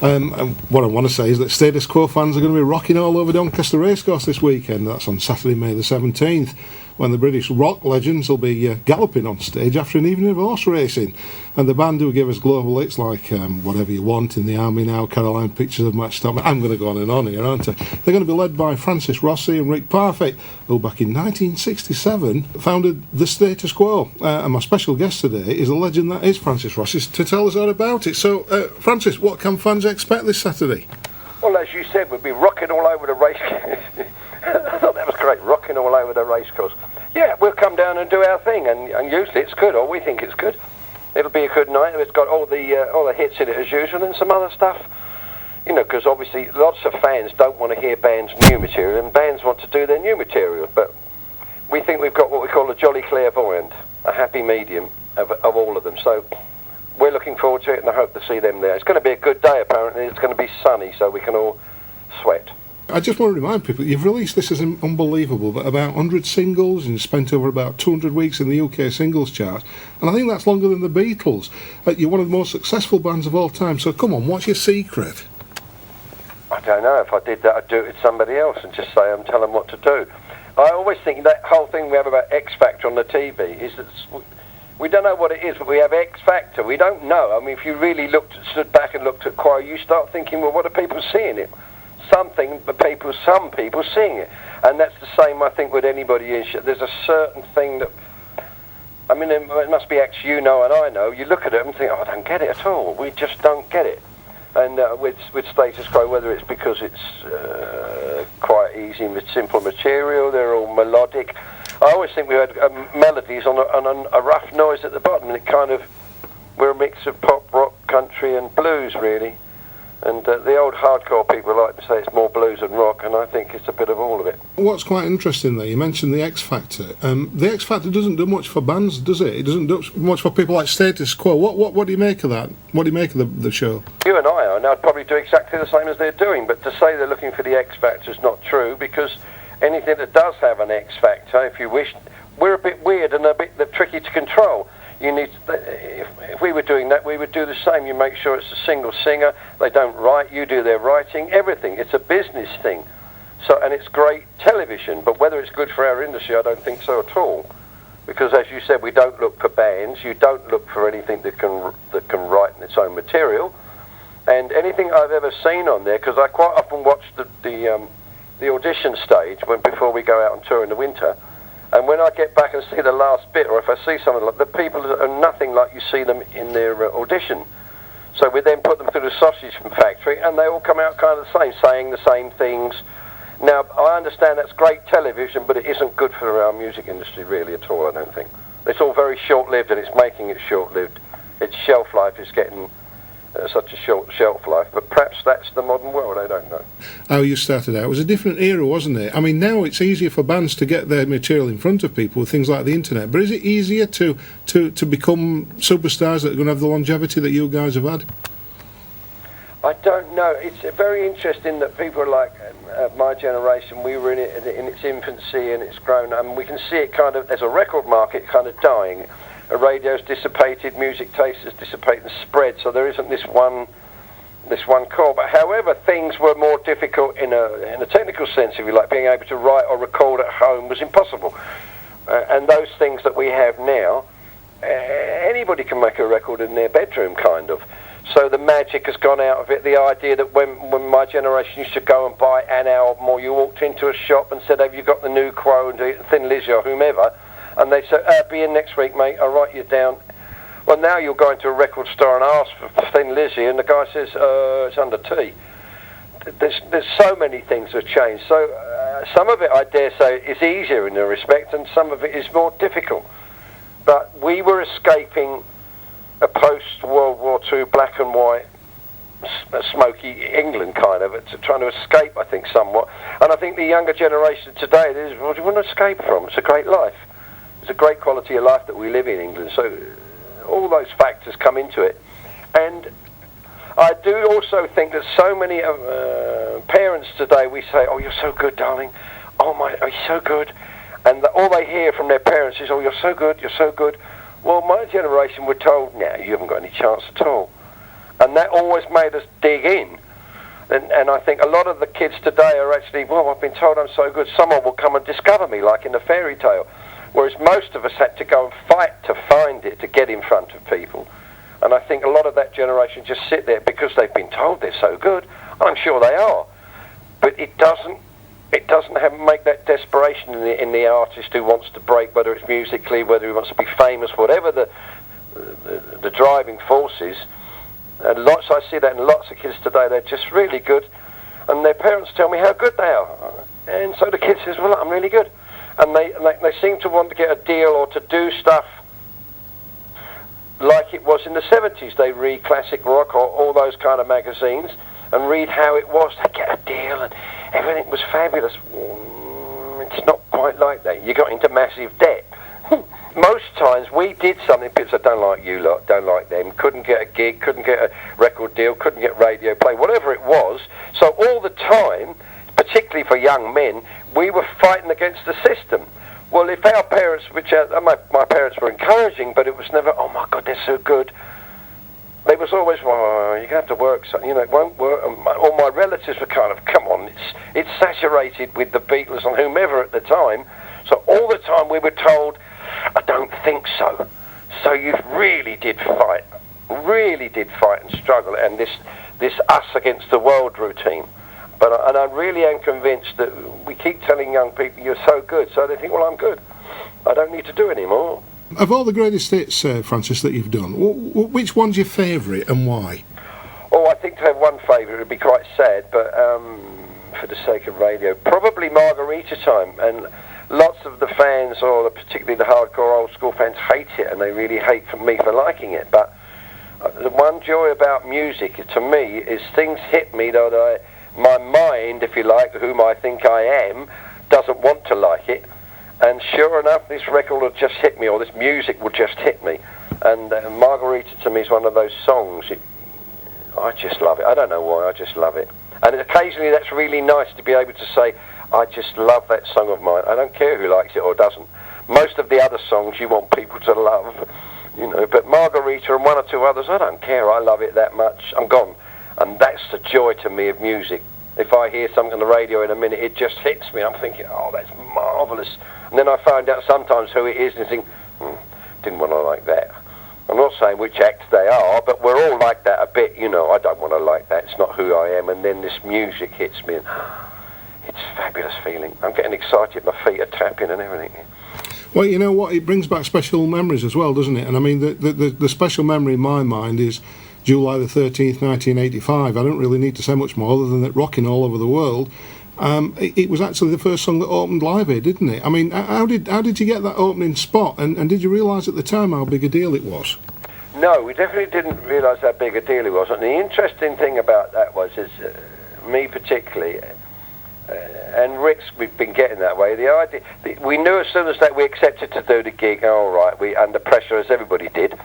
And what I want to say is that Status Quo fans are going to be rocking all over Doncaster Racecourse this weekend. That's on Saturday, May the 17th, when the British rock legends will be galloping on stage after an evening of horse racing. And the band who give us global hits like Whatever You Want, In the Army Now, Caroline, Pictures of Match Stop. I'm going to go on and on here, aren't I? They're going to be led by Francis Rossi and Rick Parfitt, who back in 1967 founded the Status Quo. And my special guest today is a legend that is Francis Rossi to tell us all about it. So, Francis, what can fans expect this Saturday? Well, as you said, we'll be rocking all over the race. I thought that was great, rocking all over the racecourse. Yeah, we'll come down and do our thing, and usually it's good, or we think it's good. It'll be a good night. It's got all the hits in it as usual, and some other stuff. You know, because obviously lots of fans don't want to hear bands' new material, and bands want to do their new material. But we think we've got what we call a jolly clairvoyant, a happy medium of all of them. So we're looking forward to it, and I hope to see them there. It's going to be a good day, apparently. It's going to be sunny, so we can all sweat. I just want to remind people, you've released this as unbelievable, but about 100 singles, and spent over about 200 weeks in the UK singles chart, and I think that's longer than the Beatles. You're one of the most successful bands of all time, so come on, what's your secret? I don't know. If I did that, I'd do it with somebody else and just say, tell them what to do. I always think that whole thing we have about X Factor on the TV is that we don't know what it is, but we have X Factor. We don't know. I mean, if you really stood back and looked at choir, you start thinking, well, what are people seeing it? Something, but some people seeing it, and that's the same. I think with anybody there's a certain thing that, I mean, it must be X, you know, and I know. You look at it and think, I don't get it at all. We just don't get it. And with Status Quo, whether it's because it's quite easy with simple material, they're all melodic. I always think we had melodies on a rough noise at the bottom, and it kind of, we're a mix of pop, rock, country, and blues, really. And the old hardcore people like to say it's more blues and rock, and I think it's a bit of all of it. What's quite interesting there, you mentioned the X Factor. The X Factor doesn't do much for bands, does it? It doesn't do much for people like Status Quo. What do you make of that? What do you make of the show? You and I'd probably do exactly the same as they're doing, but to say they're looking for the X Factor is not true, because anything that does have an X Factor, if you wish, we're a bit weird and a bit tricky to control. You need if we were doing that, we would do the same. You make sure it's a single singer. They don't write. You do their writing. Everything. It's a business thing. So, and it's great television. But whether it's good for our industry, I don't think so at all. Because as you said, we don't look for bands. You don't look for anything that can write in its own material. And anything I've ever seen on there, because I quite often watch the audition stage before we go out on tour in the winter. And when I get back and see the last bit, or if I see something like the people are nothing like you see them in their audition. So we then put them through the sausage factory, and they all come out kind of the same, saying the same things. Now, I understand that's great television, but it isn't good for our music industry really at all, I don't think. It's all very short-lived, and it's making it short-lived. Its shelf life is getting such a short shelf life, but perhaps that's the modern world, I don't know. How you started out, it was a different era, wasn't it? I mean, now it's easier for bands to get their material in front of people with things like the internet, but is it easier to become superstars that are going to have the longevity that you guys have had? I don't know. It's very interesting that people like my generation, we were in its infancy, and it's grown, and we can see it kind of, there's a record market kind of dying. Radio's dissipated, music taste has dissipated and spread, so there isn't this one core. But however, things were more difficult in a technical sense, if you like. Being able to write or record at home was impossible. And those things that we have now, anybody can make a record in their bedroom, kind of. So the magic has gone out of it. The idea that when my generation used to go and buy an album, or you walked into a shop and said, have you got the new Quo and Thin Lizzy or whomever, and they said, be in next week, mate, I'll write you down. Well, now you'll go into a record store and ask for Thin Lizzy, and the guy says, it's under tea. There's so many things have changed. So some of it, I dare say, is easier in a respect, and some of it is more difficult. But we were escaping a post-World War II black and white, smoky England kind of, trying to escape, I think, somewhat. And I think the younger generation today, what do you want to escape from? It's a great life. It's a great quality of life that we live in England. So all those factors come into it. And I do also think that so many parents today, we say, oh, you're so good, darling. Oh, my, oh, you're so good. And all they hear from their parents is, oh, you're so good, you're so good. Well, my generation were told, no, you haven't got any chance at all. And that always made us dig in. And I think a lot of the kids today are actually, well, I've been told I'm so good, someone will come and discover me, like in a fairy tale. Whereas most of us had to go and fight to find it, to get in front of people. And I think a lot of that generation just sit there because they've been told they're so good. I'm sure they are. But it doesn't make that desperation in the artist who wants to break, whether it's musically, whether he wants to be famous, whatever the driving force is. And I see that in lots of kids today. They're just really good, and their parents tell me how good they are, and so the kid says, "Well, I'm really good," and they seem to want to get a deal or to do stuff like it was in the 70s. They read classic rock or all those kind of magazines and read how it was. They get a deal, and everything was fabulous. It's not quite like that. You got into massive debt. Most times we did something, people said, don't like you lot, don't like them, couldn't get a gig, couldn't get a record deal, couldn't get radio play, whatever it was. So all the time, particularly for young men, we were fighting against the system. Well, if our parents, my parents were encouraging, but it was never, oh my God, they're so good. They was always, well, you're going to have to work, so, it won't work. And all my relatives were kind of, come on, it's saturated with the Beatles and whomever at the time. So all the time we were told, I don't think so. So you really did fight and struggle, and this us against the world routine. And I really am convinced that we keep telling young people you're so good, so they think, well, I'm good. I don't need to do anymore. Of all the greatest hits, Francis, that you've done, which one's your favourite and why? Oh, I think to have one favourite would be quite sad, but for the sake of radio, probably Margarita Time. And lots of the fans, or particularly the hardcore old school fans, hate it, and they really hate me for liking it. But the one joy about music, to me, is things hit me that my mind, if you like, whom I think I am, doesn't want to like it. And sure enough, this record will just hit me, or this music will just hit me. And Margarita, to me, is one of those songs. I just love it. I don't know why, I just love it. And occasionally that's really nice to be able to say, I just love that song of mine. I don't care who likes it or doesn't. Most of the other songs you want people to love, but Margarita and one or two others, I don't care. I love it that much. I'm gone. And that's the joy to me of music. If I hear something on the radio in a minute, it just hits me. I'm thinking, oh, that's marvellous. And then I find out sometimes who it is and think, didn't want to like that. I'm not saying which acts they are, but we're all like that a bit, I don't want to like that. It's not who I am. And then this music hits me, and it's a fabulous feeling. I'm getting excited. My feet are tapping and everything. Well, you know what? It brings back special memories as well, doesn't it? And I mean, the special memory in my mind is July the 13th, 1985. I don't really need to say much more other than that rocking all over the world. It was actually the first song that opened Live Aid, didn't it? I mean, how did you get that opening spot? And did you realise at the time how big a deal it was? No, we definitely didn't realise how big a deal it was. And the interesting thing about that was, me particularly, and Rick's, we've been getting that way. The idea, we knew as soon as that we accepted to do the gig, all right, we under pressure as everybody did,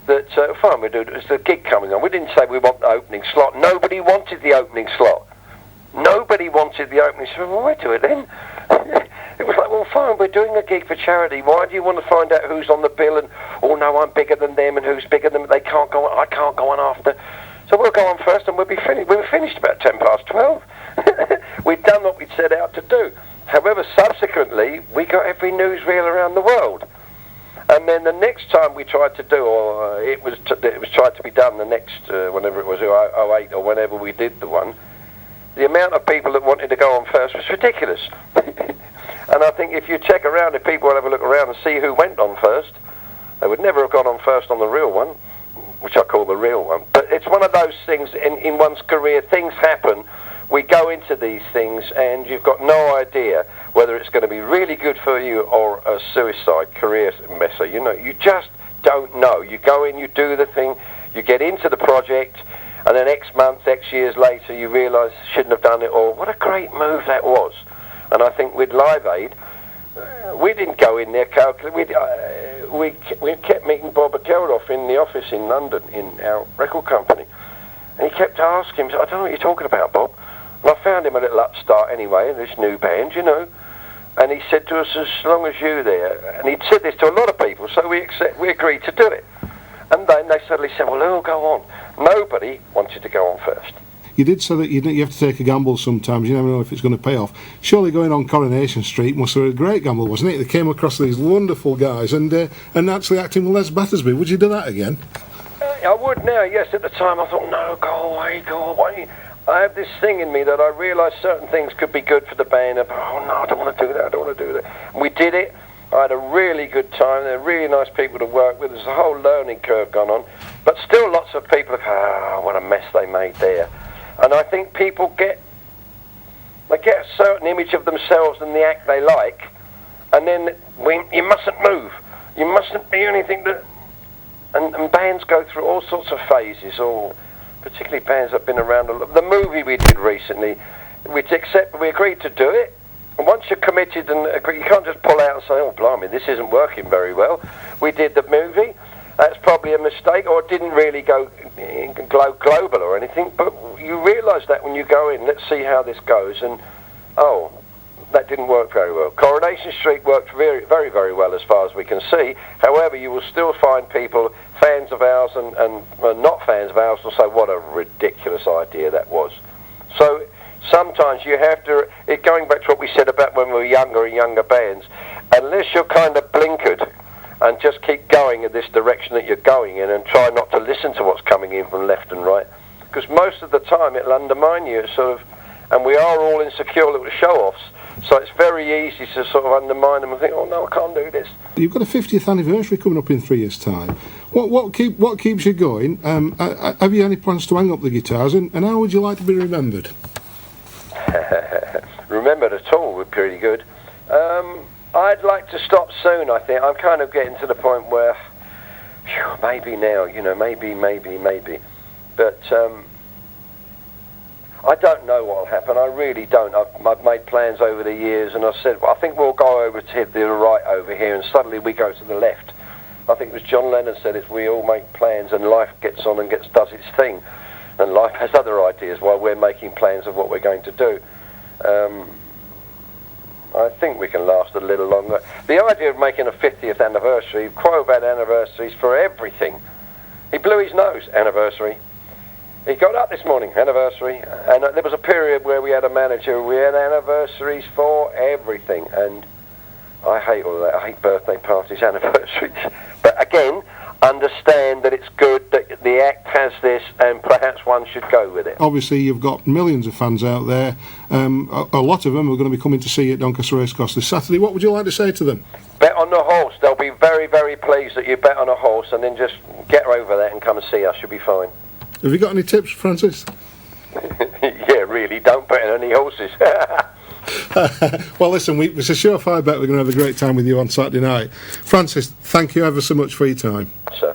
that fine, we do. It's the gig coming on. We didn't say we want the opening slot. Nobody wanted the opening slot. Nobody wanted the opening slot. Well, we'll do it then. It was like, well, fine, we're doing a gig for charity. Why do you want to find out who's on the bill and, oh no, I'm bigger than them, and who's bigger than them? They can't go on. I can't go on after. So we'll go on first, and we'll be finished. We were finished about 12:10. We'd done what we'd set out to do. However, subsequently, we got every newsreel around the world. And then the next time we tried to do, or it was tried to be done the next, whenever it was 08 or whenever we did the one, the amount of people that wanted to go on first was ridiculous. And I think if you check around, if people will have a look around and see who went on first, they would never have gone on first on the real one, which I call the real one. But it's one of those things in one's career, things happen. We go into these things and you've got no idea whether it's going to be really good for you or a suicide career messer. You just don't know. You go in, you do the thing, you get into the project, and then X months, X years later, you realise shouldn't have done it, or what a great move that was. And I think with Live Aid, we didn't go in there calculating. We kept meeting Bob Geldof in the office in London in our record company, and he kept asking me, I don't know what you're talking about, Bob. And I found him a little upstart anyway in this new band, and he said to us, as long as you're there, and he'd said this to a lot of people, so we agreed to do it. And then they suddenly said, well, who'll go on? Nobody wanted to go on first. You did say that you have to take a gamble sometimes. You never know if it's going to pay off. Surely going on Coronation Street must have been a great gamble, wasn't it? They came across these wonderful guys and actually acting with Les Battersby. Would you do that again? I would now, yes. At the time I thought, no, go away, go away. I have this thing in me that I realise certain things could be good for the band. But, oh no, I don't want to do that, I don't want to do that. And we did it. I had a really good time. They're really nice people to work with. There's a whole learning curve gone on. But still lots of people go, oh, what a mess they made there. And I think people get a certain image of themselves and the act they like, and then you mustn't move. You mustn't be anything that... And bands go through all sorts of phases, or particularly bands that have been around a lot. The movie we did recently, we agreed to do it. And once you're committed and agree, you can't just pull out and say, oh, blimey, this isn't working very well. We did the movie. That's probably a mistake, or it didn't really go global or anything, but you realise that when you go in, let's see how this goes, and, oh, that didn't work very well. Coronation Street worked very, very, very well as far as we can see. However, you will still find people, fans of ours and not fans of ours, will say, what a ridiculous idea that was. So sometimes you have to, going back to what we said about when we were younger and younger bands, unless you're kind of blinkered and just keep going in this direction that you're going in and try not to listen to what's coming in from left and right, because most of the time it'll undermine you, sort of, and we are all insecure little show-offs, so it's very easy to sort of undermine them and think, oh no, I can't do this. You've got a 50th anniversary coming up in 3 years' time. What keeps you going? Have you any plans to hang up the guitars, and how would you like to be remembered? Remembered at all would be pretty good. I'd like to stop soon, I think. I'm kind of getting to the point where, maybe now, maybe. But I don't know what will happen. I really don't. I've made plans over the years, and I said, well, I think we'll go over to the right over here, and suddenly we go to the left. I think it was John Lennon said, if we all make plans and life gets on and does its thing, and life has other ideas while we're making plans of what we're going to do. I think we can last a little longer. The idea of making a 50th anniversary, quote about anniversaries for everything. He blew his nose, anniversary. He got up this morning, anniversary. And there was a period where we had a manager, we had anniversaries for everything. And I hate all that. I hate birthday parties, anniversaries. But again, understand that it's good that the act has this, and perhaps one should go with it. Obviously, you've got millions of fans out there. A lot of them are going to be coming to see you at Doncaster Racecourse this Saturday. What would you like to say to them? Bet on the horse. They'll be very, very pleased that you bet on a horse, and then just get over that and come and see us. You'll be fine. Have you got any tips, Francis? Yeah, really, don't bet on any horses. Well, listen, it's a surefire bet we're going to have a great time with you on Saturday night. Francis, thank you ever so much for your time. Sir.